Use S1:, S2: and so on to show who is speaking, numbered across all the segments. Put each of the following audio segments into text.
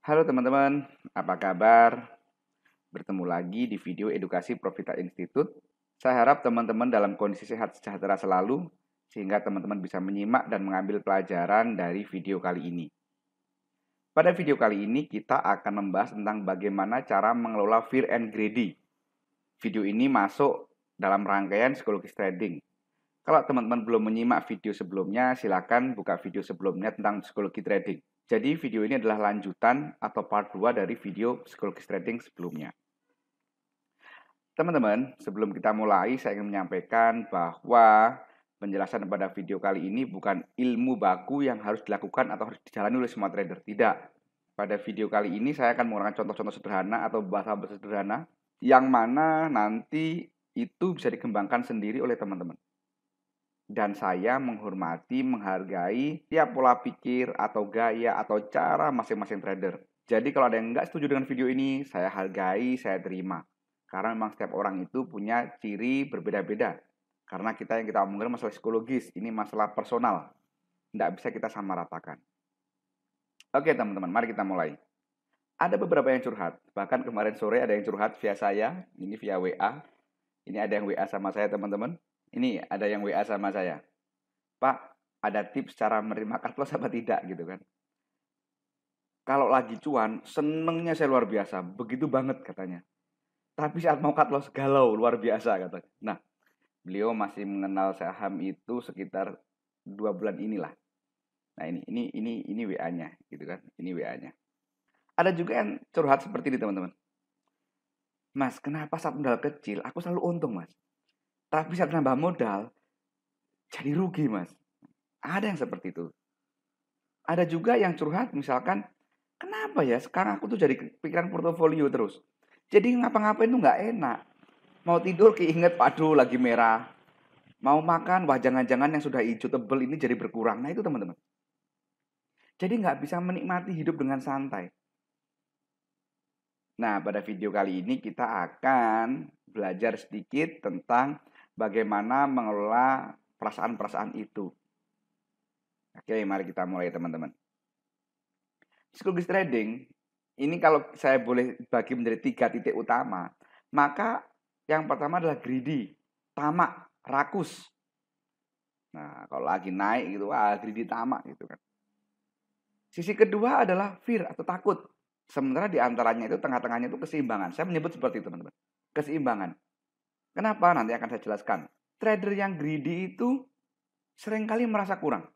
S1: Halo teman-teman, apa kabar? Bertemu lagi di video edukasi Profita Institute. Saya harap teman-teman dalam kondisi sehat sejahtera selalu, sehingga teman-teman bisa menyimak dan mengambil pelajaran dari video kali ini. Pada video kali ini kita akan membahas tentang bagaimana cara mengelola fear and greedy. Video ini masuk dalam rangkaian psikologis trading. Kalau teman-teman belum menyimak video sebelumnya, silakan buka video sebelumnya tentang psikologi trading. Jadi video ini adalah lanjutan atau part 2 dari video psikologis trading sebelumnya. Teman-teman, sebelum kita mulai, saya ingin menyampaikan bahwa penjelasan pada video kali ini bukan ilmu baku yang harus dilakukan atau harus dijalani oleh semua trader. Tidak. Pada video kali ini saya akan menggunakan contoh-contoh sederhana atau bahasa-bahasa sederhana yang mana nanti itu bisa dikembangkan sendiri oleh teman-teman. Dan saya menghormati, menghargai tiap pola pikir atau gaya atau cara masing-masing trader. Jadi kalau ada yang nggak setuju dengan video ini, saya hargai, saya terima. Karena memang setiap orang itu punya ciri berbeda-beda. Karena yang kita omongin masalah psikologis, ini masalah personal. Nggak bisa kita samaratakan. Oke teman-teman, mari kita mulai. Ada beberapa yang curhat. Bahkan kemarin sore ada yang curhat via saya, ini via WA. Ini ada yang WA sama saya teman-teman. Ini ada yang WA sama saya. Pak, ada tips cara menerima cut loss apa tidak gitu kan. Kalau lagi cuan, senengnya saya luar biasa. Begitu banget katanya. Tapi saat mau cut loss, galau luar biasa katanya. Nah, beliau masih mengenal saham itu sekitar 2 bulan inilah. Nah ini WA-nya gitu kan. Ini WA-nya. Ada juga yang curhat seperti ini teman-teman. Mas, kenapa saat modal kecil aku selalu untung mas? Tapi saat nambah modal, jadi rugi mas. Ada yang seperti itu. Ada juga yang curhat misalkan, kenapa ya sekarang aku tuh jadi kepikiran portofolio terus. Jadi ngapa-ngapain tuh nggak enak. Mau tidur keinget, aduh lagi merah. Mau makan, wah jangan-jangan yang sudah hijau tebel ini jadi berkurang. Nah itu teman-teman. Jadi nggak bisa menikmati hidup dengan santai. Nah pada video kali ini kita akan belajar sedikit tentang bagaimana mengelola perasaan-perasaan itu. Oke, mari kita mulai teman-teman. Psikologis trading, ini kalau saya boleh bagi menjadi 3 titik utama, maka yang pertama adalah greedy, tamak, rakus. Nah, kalau lagi naik gitu, wah greedy tamak gitu kan. Sisi kedua adalah fear atau takut. Sementara di antaranya itu tengah-tengahnya itu keseimbangan. Saya menyebut seperti itu, teman-teman. Keseimbangan. Kenapa? Nanti akan saya jelaskan. Trader yang greedy itu seringkali merasa kurang.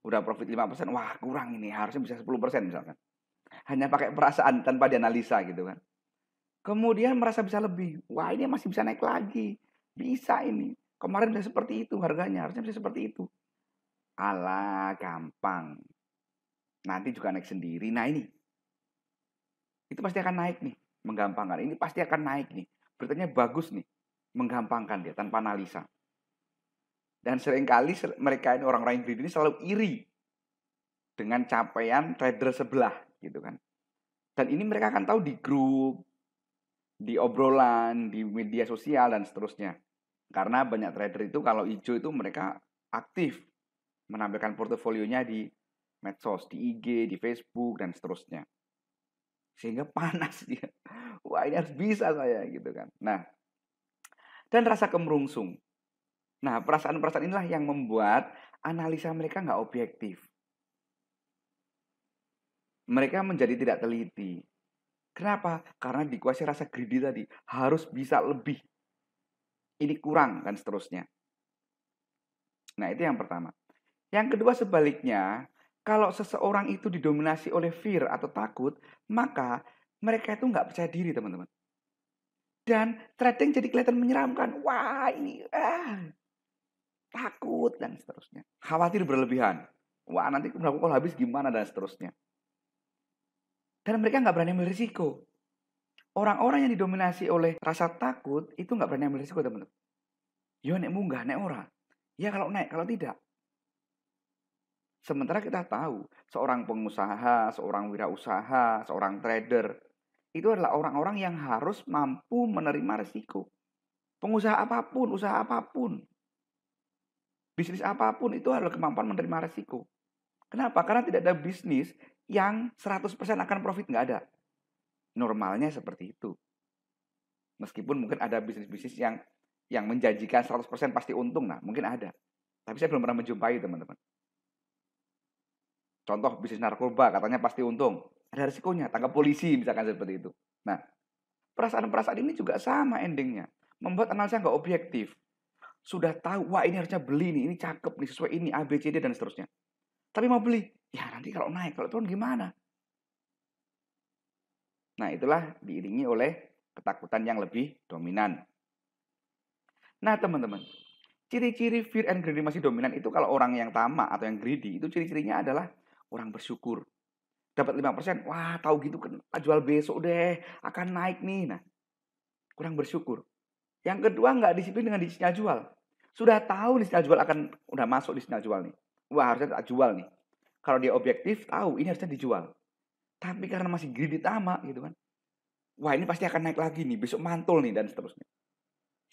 S1: Udah profit 5%, wah kurang ini, harusnya bisa 10% misalkan. Hanya pakai perasaan tanpa dianalisa gitu kan. Kemudian merasa bisa lebih. Wah ini masih bisa naik lagi. Bisa ini. Kemarin bisa seperti itu harganya, harusnya bisa seperti itu. Alah, gampang. Nanti juga naik sendiri. Nah ini. Itu pasti akan naik nih. Menggampangkan. Ini pasti akan naik nih. Beritanya bagus nih. Menggampangkan dia tanpa analisa. Dan seringkali mereka ini orang-orang yang greedy ini selalu iri dengan capaian trader sebelah gitu kan. Dan ini mereka akan tahu di grup, di obrolan, di media sosial dan seterusnya. Karena banyak trader itu kalau hijau itu mereka aktif menampilkan portofolionya di medsos, di IG, di Facebook dan seterusnya. Sehingga panas dia. Wah, ini harus bisa saya gitu kan. Nah, dan rasa kemerungsung. Nah, perasaan-perasaan inilah yang membuat analisa mereka nggak objektif. Mereka menjadi tidak teliti. Kenapa? Karena dikuasai rasa greedy tadi. Harus bisa lebih. Ini kurang dan seterusnya. Nah, itu yang pertama. Yang kedua sebaliknya, kalau seseorang itu didominasi oleh fear atau takut, maka mereka itu nggak percaya diri, teman-teman. Dan trading jadi kelihatan menyeramkan. Wah, ini takut dan seterusnya. Khawatir berlebihan. Wah, nanti kalau habis gimana dan seterusnya. Dan mereka nggak berani ambil risiko. Orang-orang yang didominasi oleh rasa takut itu nggak berani ambil risiko, teman-teman. Yo, naik munggah, naik ora. Ya kalau naik, kalau tidak. Sementara kita tahu, seorang pengusaha, seorang wirausaha, seorang trader, itu adalah orang-orang yang harus mampu menerima risiko. Pengusaha apapun, usaha apapun, bisnis apapun itu adalah kemampuan menerima risiko. Kenapa? Karena tidak ada bisnis yang 100% akan profit, nggak ada. Normalnya seperti itu. Meskipun mungkin ada bisnis-bisnis yang menjanjikan 100% pasti untung, nah mungkin ada. Tapi saya belum pernah menjumpai, teman-teman. Contoh bisnis narkoba katanya pasti untung. Ada risikonya, tangkap polisi misalkan seperti itu. Nah, perasaan-perasaan ini juga sama endingnya. Membuat analisa nggak objektif. Sudah tahu, wah ini harusnya beli nih, ini cakep nih, sesuai ini, A, B, C, D, dan seterusnya. Tapi mau beli, ya nanti kalau naik, kalau turun gimana? Nah, itulah diiringi oleh ketakutan yang lebih dominan. Nah, teman-teman, ciri-ciri fear and greedy masih dominan itu kalau orang yang tamak atau yang greedy, itu ciri-cirinya adalah orang bersyukur. Dapat 5%, wah tahu gitu kan jual besok deh, akan naik nih. Nah, kurang bersyukur. Yang kedua, nggak disiplin dengan di sinyal jual. Sudah tahu nih sinyal jual udah masuk di sinyal jual nih. Wah, harusnya tak jual nih. Kalau dia objektif, tahu ini harusnya dijual. Tapi karena masih greedy tamak gitu kan. Wah, ini pasti akan naik lagi nih, besok mantul nih, dan seterusnya.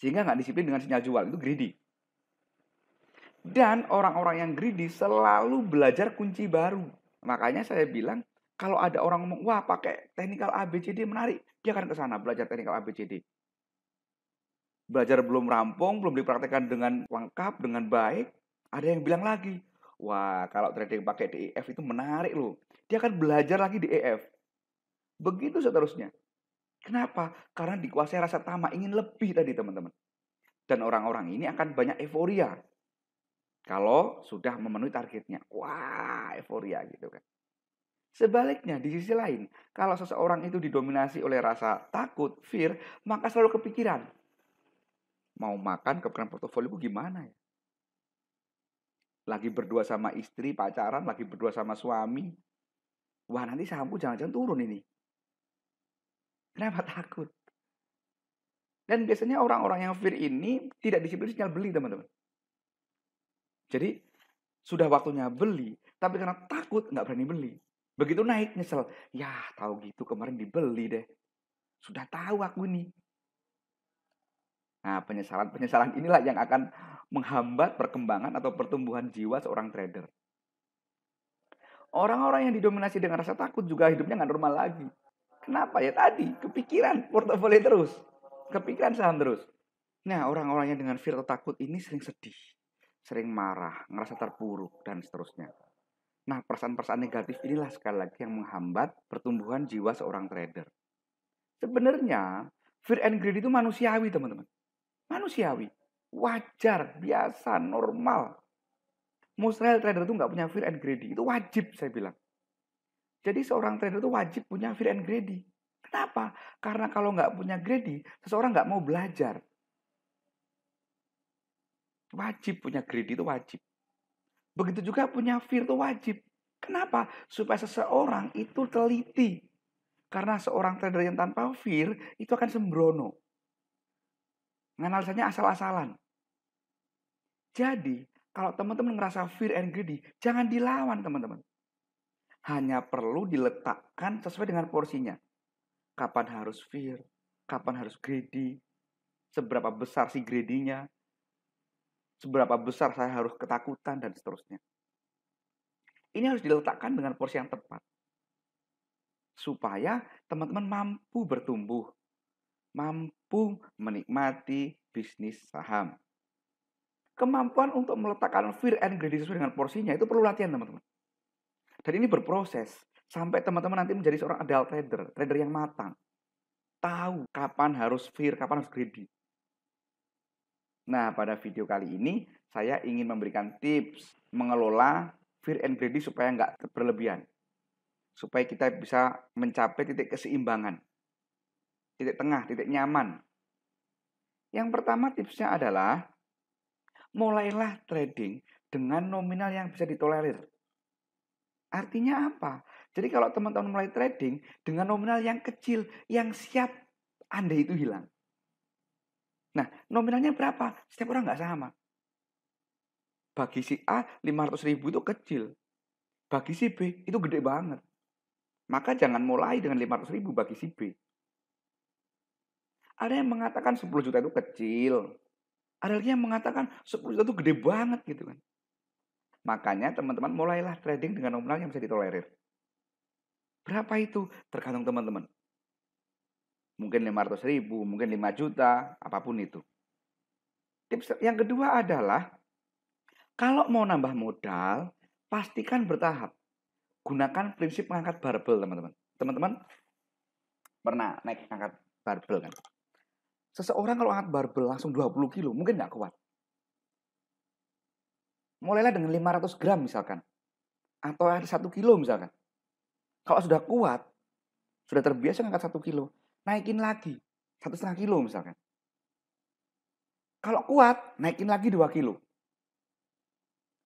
S1: Sehingga nggak disiplin dengan sinyal jual, itu greedy. Dan orang-orang yang greedy selalu belajar kunci baru. Makanya saya bilang, kalau ada orang ngomong, wah pakai teknikal ABCD menarik, dia akan ke sana belajar teknikal ABCD. Belajar belum rampung, belum dipraktekkan dengan lengkap, dengan baik, ada yang bilang lagi, wah kalau trading pakai DEF itu menarik loh. Dia akan belajar lagi DEF. Begitu seterusnya. Kenapa? Karena dikuasai rasa tamak, ingin lebih tadi teman-teman. Dan orang-orang ini akan banyak euforia. Kalau sudah memenuhi targetnya. Wah, euforia gitu kan. Sebaliknya, di sisi lain, kalau seseorang itu didominasi oleh rasa takut, fear, maka selalu kepikiran. Mau makan kepikiran portofolio gimana ya? Lagi berdua sama istri, pacaran, lagi berdua sama suami. Wah, nanti sahamku jangan-jangan turun ini. Kenapa takut? Dan biasanya orang-orang yang fear ini tidak disiplin sinyal beli, teman-teman. Jadi, sudah waktunya beli, tapi karena takut nggak berani beli. Begitu naik nyesel, ya tahu gitu kemarin dibeli deh. Sudah tahu aku nih. Nah, penyesalan inilah yang akan menghambat perkembangan atau pertumbuhan jiwa seorang trader. Orang-orang yang didominasi dengan rasa takut juga hidupnya nggak normal lagi. Kenapa ya tadi? Kepikiran portofolio terus. Kepikiran saham terus. Nah, orang-orang yang dengan fear atau takut ini sering sedih, sering marah, ngerasa terpuruk, dan seterusnya. Nah, perasaan-perasaan negatif inilah sekali lagi yang menghambat pertumbuhan jiwa seorang trader. Sebenarnya, fear and greed itu manusiawi, teman-teman. Manusiawi. Wajar, biasa, normal. Mustahil trader itu nggak punya fear and greedy. Itu wajib, saya bilang. Jadi seorang trader itu wajib punya fear and greedy. Kenapa? Karena kalau nggak punya greedy, seseorang nggak mau belajar. Wajib punya greedy itu wajib. Begitu juga punya fear itu wajib. Kenapa? Supaya seseorang itu teliti. Karena seorang trader yang tanpa fear itu akan sembrono. Analisanya asal-asalan. Jadi, kalau teman-teman ngerasa fear and greedy, jangan dilawan teman-teman. Hanya perlu diletakkan sesuai dengan porsinya. Kapan harus fear, kapan harus greedy, seberapa besar sih greedy-nya, seberapa besar saya harus ketakutan, dan seterusnya. Ini harus diletakkan dengan porsi yang tepat. Supaya teman-teman mampu bertumbuh, mampu menikmati bisnis saham. Kemampuan untuk meletakkan fear and greedy sesuai dengan porsinya itu perlu latihan teman-teman. Dan ini berproses sampai teman-teman nanti menjadi seorang adult trader, trader yang matang. Tahu kapan harus fear, kapan harus greedy. Nah, pada video kali ini saya ingin memberikan tips mengelola fear and greedy supaya nggak berlebihan. Supaya kita bisa mencapai titik keseimbangan. Titik tengah, titik nyaman. Yang pertama tipsnya adalah mulailah trading dengan nominal yang bisa ditolerir. Artinya apa? Jadi kalau teman-teman mulai trading dengan nominal yang kecil, yang siap andai itu hilang. Nah, nominalnya berapa? Setiap orang nggak sama. Bagi si A, 500.000 itu kecil. Bagi si B, itu gede banget. Maka jangan mulai dengan 500.000 bagi si B. Ada yang mengatakan 10 juta itu kecil. Ada lagi yang mengatakan 10 juta itu gede banget gitu kan. Makanya teman-teman mulailah trading dengan nominal yang bisa ditolerir. Berapa itu? Tergantung teman-teman. Mungkin 500.000, mungkin 5 juta, apapun itu. Tips yang kedua adalah, kalau mau nambah modal, pastikan bertahap. Gunakan prinsip mengangkat barbel, teman-teman. Teman-teman pernah naik angkat barbel kan? Seseorang kalau angkat barbel langsung 20 kilo, mungkin nggak kuat. Mulailah dengan 500 gram misalkan. Atau ada 1 kilo misalkan. Kalau sudah kuat, sudah terbiasa angkat 1 kilo, naikin lagi 1,5 kilo misalkan. Kalau kuat, naikin lagi 2 kilo.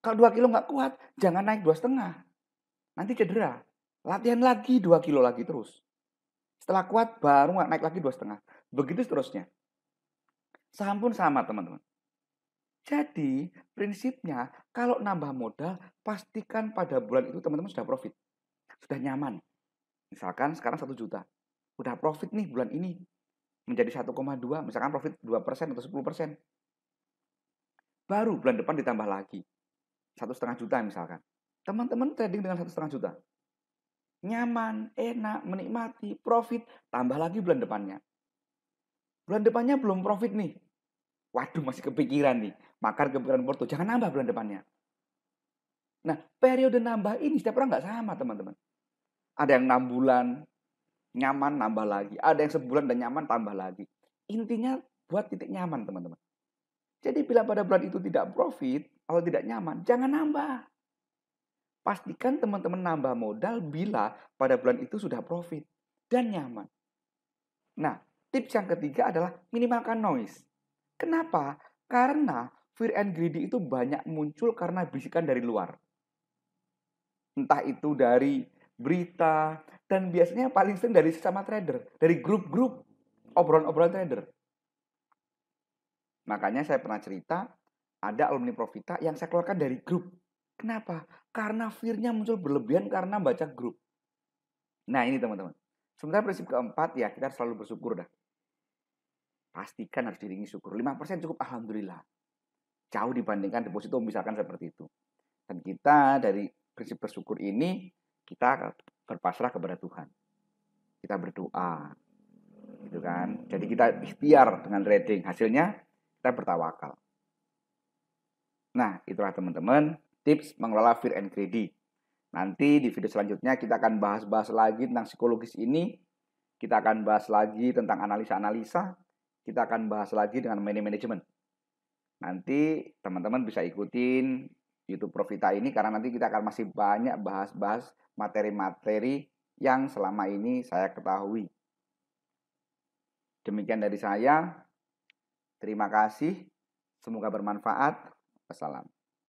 S1: Kalau 2 kilo nggak kuat, jangan naik 2,5. Nanti cedera. Latihan lagi 2 kilo lagi terus. Setelah kuat, baru naik lagi 2,5. Begitu seterusnya. Saham pun sama, teman-teman. Jadi, prinsipnya kalau nambah modal, pastikan pada bulan itu teman-teman sudah profit. Sudah nyaman. Misalkan sekarang 1 juta. Udah profit nih bulan ini. Menjadi 1,2, misalkan profit 2% atau 10%. Baru bulan depan ditambah lagi. 1,5 juta misalkan. Teman-teman trading dengan 1,5 juta. Nyaman, enak, menikmati, profit. Tambah lagi bulan depannya. Bulan depannya belum profit nih. Waduh, masih kepikiran nih. Makan kepikiran porto. Jangan nambah bulan depannya. Nah, periode nambah ini setiap orang nggak sama, teman-teman. Ada yang 6 bulan, nyaman, nambah lagi. Ada yang sebulan dan nyaman, tambah lagi. Intinya buat titik nyaman, teman-teman. Jadi bila pada bulan itu tidak profit, atau tidak nyaman, jangan nambah. Pastikan teman-teman nambah modal bila pada bulan itu sudah profit dan nyaman. Nah, tips yang ketiga adalah minimalkan noise. Kenapa? Karena fear and greedy itu banyak muncul karena bisikan dari luar. Entah itu dari berita, dan biasanya paling sering dari sesama trader, dari grup-grup obrolan-obrolan trader. Makanya saya pernah cerita, ada alumni Profita yang saya keluarkan dari grup. Kenapa? Karena fear-nya muncul berlebihan karena baca grup. Nah ini teman-teman. Sementara prinsip keempat, ya kita harus selalu bersyukur dah. Pastikan harus diiringi syukur. 5% cukup, alhamdulillah. Jauh dibandingkan deposito misalkan seperti itu. Dan kita dari prinsip bersyukur ini, kita berpasrah kepada Tuhan. Kita berdoa. Gitu kan. Jadi kita ikhtiar dengan trading. Hasilnya kita bertawakal. Nah, itulah teman-teman tips mengelola fear and greedy. Nanti di video selanjutnya kita akan bahas-bahas lagi tentang psikologis ini. Kita akan bahas lagi tentang analisa-analisa. Kita akan bahas lagi dengan money management. Nanti teman-teman bisa ikutin YouTube Profita ini karena nanti kita akan masih banyak bahas-bahas materi-materi yang selama ini saya ketahui. Demikian dari saya. Terima kasih. Semoga bermanfaat. Wassalam.